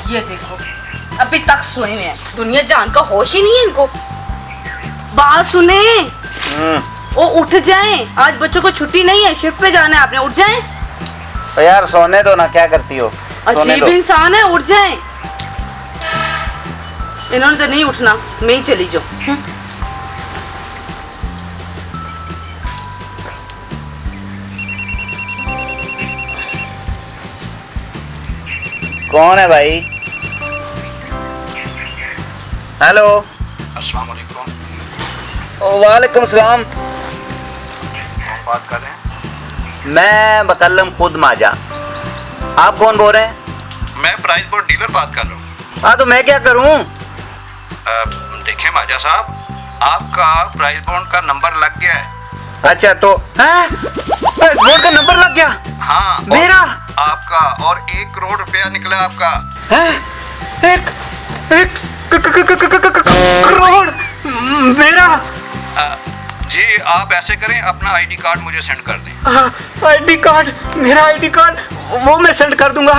ये देखो अभी तक सोए में है, दुनिया जान का होश ही नहीं है इनको। बात सुने, वो उठ जाएं, आज बच्चों को छुट्टी नहीं है, शिफ्ट पे जाना है आपने, उठ जाएं। तो यार सोने दो ना, क्या करती हो? अजीब इंसान है, उठ जाएं। इन्होंने तो नहीं उठना, मैं ही चली जाऊं। कौन है भाई? हेलो, अस्सलाम वालेकुम। वालेकुम सलाम। कौन बात कर रहे हैं? मैं बकल्लम खुद माजा। आप कौन बोल रहे हैं? मैं प्राइस बोर्ड डीलर बात कर रहा हूँ। हाँ तो मैं क्या करूँ? देखिए माजा साहब, आपका प्राइस बोर्ड का नंबर लग गया है। अच्छा तो प्राइस बोर्ड का नंबर लग गया? हाँ मेरा? आपका, और 1 करोड़ रुपया निकला आपका। एक करोड़ मेरा? जी आप ऐसे करें, अपना आईडी कार्ड मुझे सेंड कर दें। ID card? मेरा आईडी कार्ड वो मैं सेंड कर दूंगा।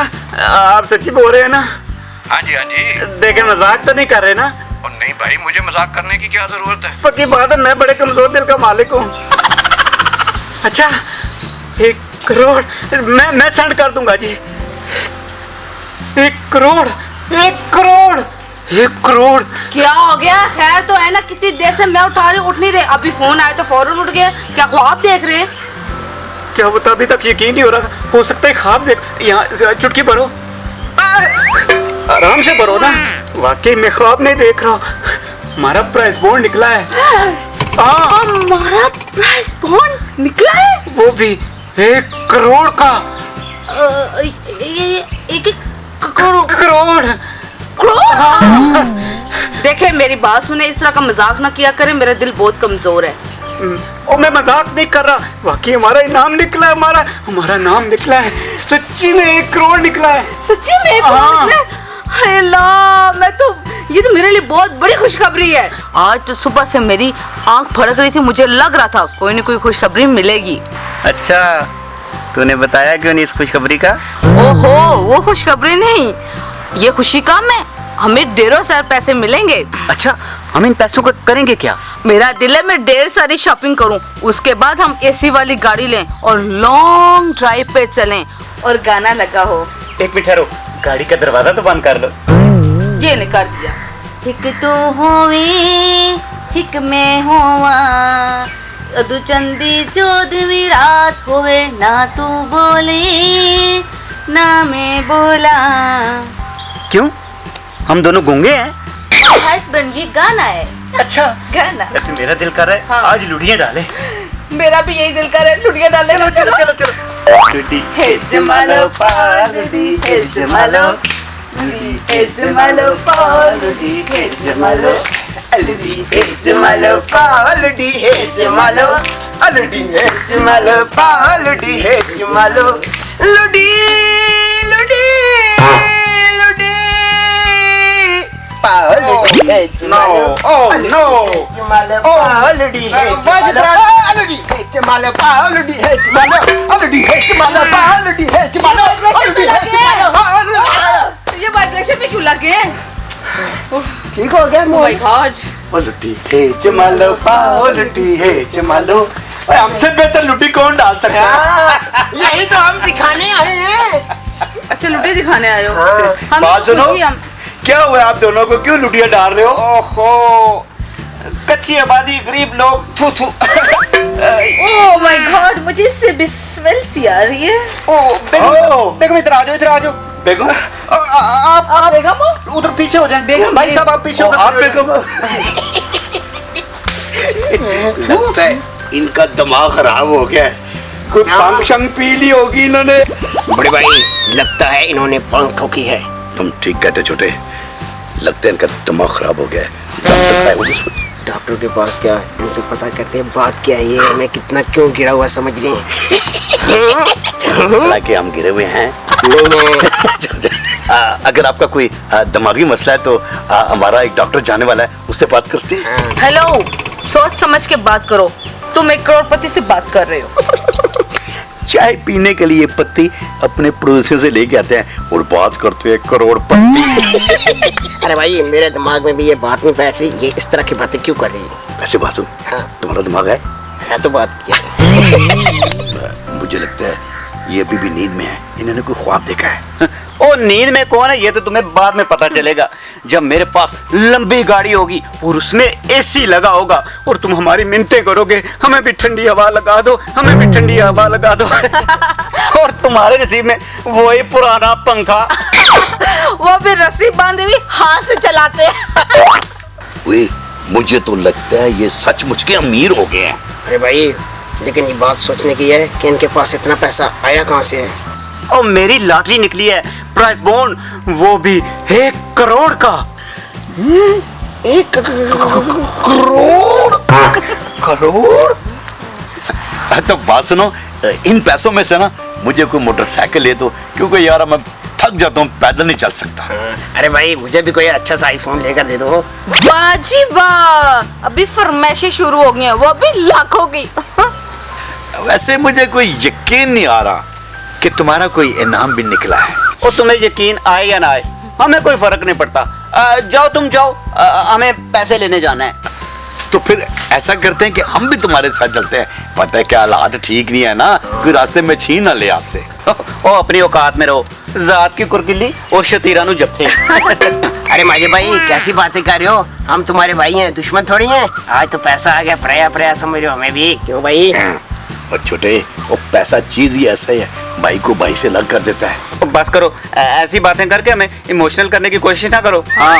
आप सच्ची बोल रहे हैं ना? हाँ जी हाँ जी। देखे मजाक तो नहीं कर रहे ना? और नहीं भाई, मुझे मजाक करने की क्या जरूरत है। पक्की बात है, मैं बड़े कमजोर दिल का मालिक हूँ। अच्छा 1 करोड़ मैं सेंड कर दूंगा जी। 1 करोड़ 1 करोड़ 1 करोड़। क्या हो गया? खैर तो है ना? कितनी देर से मैं उठा रही, उठ नहीं रहे। अभी फोन आया तो फौरन उठ गया। क्या ख्वाब देख रहे हैं? क्या बता, अभी तक यकीन नहीं हो रहा। हो सकता है ख्वाब देख। यहाँ चुटकी भरो, आराम से भरो ना। वाकई मैं ख्वाब नहीं देख रहा हूँ। हमारा प्राइस बोर्ड निकला है। हमारा प्राइस बोर्ड निकला है? वो भी 1 करोड़ का। 1 करोड़? देखे मेरी बात सुने, इस तरह का मजाक ना किया करें, मेरा दिल बहुत कमजोर है। ओ मैं मजाक नहीं कर रहा, वाकई हमारा इनाम निकला है। हमारा नाम निकला है, सच्ची में 1 करोड़ निकला है। सच्ची में 1 करोड़ निकला है? हाय अल्लाह, ये तो मेरे लिए बहुत बड़ी खुशखबरी है। आज तो सुबह से मेरी आंख फड़क रही थी, मुझे लग रहा था कोई न कोई खुशखबरी मिलेगी। अच्छा तूने बताया क्यों नहीं इस खुशखबरी का? ओहो, वो खुशखबरी नहीं, ये खुशी का मैं, हमें ढेरों सारे पैसे मिलेंगे। अच्छा हम इन पैसों का करेंगे क्या? मेरा दिल है मैं ढेर सारी शॉपिंग करूं, उसके बाद हम एसी वाली गाड़ी लें और लॉन्ग ड्राइव पे चलें और गाना लगा हो। एक मिनट ठहरो, गाड़ी का दरवाजा तो बंद कर लो। ये ने कर दिया। हिक तो होवे हिक में होवा, अदु चंदी चौदवी रात होवे, ना तू बोले ना मैं बोला। क्यों, हम दोनों गूंगे हैं? हस्बैंड, ये गाना है। अच्छा गाना। वैसे मेरा दिल कर रहा है हाँ। आज लुढ़ियां डाले। मेरा भी यही दिल कर रहा है, लुढ़ियां डाले। चलो चलो चलो चलो। लुढ़ी है जमालो पालुढ़ी है जमालो, लुढ़ी है जमालो पालुढ़ी है जमालो, लुढ़ी है जमालो पालुढ़ी है जमालो, लुढ़ी है जमालो पालुढ़ी है जमालो, लुढ़ी लुढ़ी लुढ़ी पालुढ़ी है जमालो। ओह नो, जमालो पालुढ़ी है जमालो, लुढ़ी है जमालो पालुढ़ी है जमालो, लुढ़ी है जमालो पालुढ़ी है जमालो, लुढ़ी है जमालो। ये वाइब्रेशन में क्यों लगे? ठीक हो गया? Oh my God. लुटी है जमालो लुटी है जमालो। हमसे बेहतर लुटी कौन डाल सकता है? यही तो हम दिखाने आए हैं। अच्छा लुटी दिखाने आए हो? हम बात सुनो, खुशी हम क्या हुआ आप दोनों को, क्यों लुटियां डाल रहे हो? ओहो, कच्ची आबादी, गरीब लोग, थू थू। ओह माय गॉड, मुझे इससे भी स्मेल सी आ रही है। बेगम इधर आ जाओ, इधर आ जाओ। बेगम आप बेगम हो? उधर पीछे हो जाए। बेगम भाई साहब आप पीछे हो। आप बेगम। लगता है इनका दिमाग खराब हो गया है, कुछ भंग शंग पी ली होगी इन्होंने। बड़े भाई, लगता है इन्होंने पंख ठोकी है। तुम ठीक कहते छोटे, लगता है इनका दिमाग खराब हो गया है। डॉक्टर का है वो जिसको। डॉक्टर के पास क्या, इनसे पता करते हैं बात क्या है, ये हमें कितना क्यों गिरा हुआ समझ रहे हैं। हालांकि हम गिरे हुए हैं। नहीं अगर आपका कोई दिमागी मसला है तो हमारा एक डॉक्टर जाने वाला है, उससे बात करते हैं। हेलो, सोच समझ के बात करो, तुम एक करोड़पति से बात कर रहे हो। चाय पीने के लिए पत्ती अपने पड़ोसियों से लेके आते हैं और बात करते हैं करोड़पति। अरे भाई मेरे दिमाग में भी ये बात नहीं बैठ रही, ये इस तरह की बातें क्यों कर रही है? ऐसे बात सुन, हाँ। तुम्हारा दिमाग है तो बात किया। मुझे लगता है ये अभी भी नींद में है, इन्होंने कोई ख्वाब देखा है। ओ नींद में कौन है ये तो तुम्हें बाद में पता चलेगा, जब मेरे पास लंबी गाड़ी होगी और उसमें एसी लगा होगा और तुम हमारी मिन्नतें करोगे, हमें भी ठंडी हवा लगा दो, हमें भी ठंडी हवा लगा दो। और तुम्हारे नसीब में वही पुराना पंखा। वो भी रस्सी बांधे हुई हाथ से चलाते हैं। वे, मुझे तो लगता है ये सचमुच के अमीर हो गए हैं। अरे भाई लेकिन ये बात सोचने की है कि इनके पास इतना पैसा आया कहाँ से है? और मेरी लॉटरी निकली है, प्राइस बॉन्ड, वो भी 1 करोड़ का। 1 करोड़? तो बात सुनो, इन पैसों में से ना मुझे कोई मोटरसाइकिल ले दो, क्योंकि यार मैं थक जाता हूँ, पैदल नहीं चल सकता। अरे भाई मुझे भी कोई अच्छा सा आईफोन लेकर दे दो। वाह जी वाह, अभी फरमाइशें शुरू हो गई हैं, वो भी लाखों की। वैसे मुझे कोई यकीन नहीं आ रहा कि तुम्हारा कोई इनाम भी निकला है। और तुम्हें यकीन आए या ना आए, हमें कोई फर्क नहीं पड़ता। जाओ तुम जाओ, हमें पैसे लेने जाना है। तो फिर ऐसा करते हैं कि हम भी तुम्हारे साथ चलते हैं। पता है क्या हालात ठीक नहीं है ना, कोई रास्ते में छीन ना ले आपसे। ओ अपनी औकात में रहो, जात की कुरकिली और शतीरा नु जफ्फे। अरे माजे भाई कैसी बातें कर रहे हो, हम तुम्हारे भाई हैं, दुश्मन थोड़ी हैं। आज तो पैसा आ गया, प्रया प्रया समझ रहे हो हमें भी, क्यों भाई? और छोटे, वो पैसा चीज ही ऐसा ही है, भाई को भाई से अलग कर देता है। तो बस करो, ऐसी बातें करके हमें इमोशनल करने की कोशिश ना करो। हाँ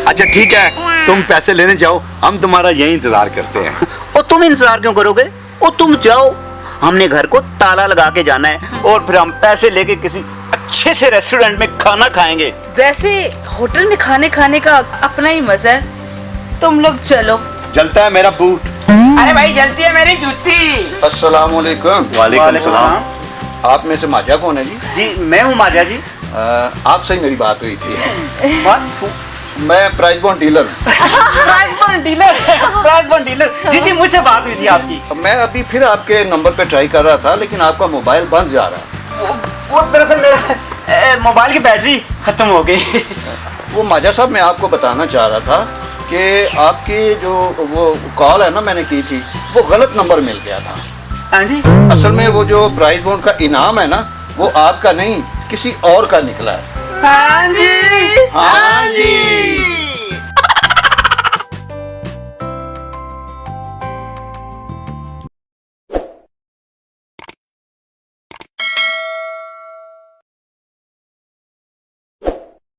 अच्छा ठीक है, तुम पैसे लेने जाओ, हम तुम्हारा यही इंतजार करते हैं। और तुम इंतजार क्यों करोगे? और तुम जाओ, हमने घर को ताला लगा के जाना है और फिर हम पैसे लेके किसी अच्छे से रेस्टोरेंट में खाना खाएंगे। वैसे होटल में खाने का अपना ही मजा है, तुम लोग चलो। जलता है मेरा बूट। अरे भाई जलती है मेरी जूती। अस्सलाम वालेकुम। वालेकुम सलाम। आप में से माजा कौन है जी? जी मैं हूँ माजा जी। आपसे ही मेरी बात हुई थी। बात मैं प्राइस बॉन्ड डीलर हूँ। Prize bond dealer. जी जी मुझसे बात हुई थी आपकी। मैं अभी फिर आपके नंबर पे ट्राई कर रहा था, लेकिन आपका मोबाइल बंद जा रहा है। वो दरअसल मेरा मोबाइल की बैटरी खत्म हो गई। वो माजा साहब, मैं आपको बताना चाह रहा था कि आपकी जो वो कॉल है ना मैंने की थी, वो गलत नंबर मिल गया था। हाँ जी। असल में वो जो प्राइस बॉन्ड का इनाम है ना, वो आपका नहीं किसी और का निकला है। हाँ जी। हाँ जी।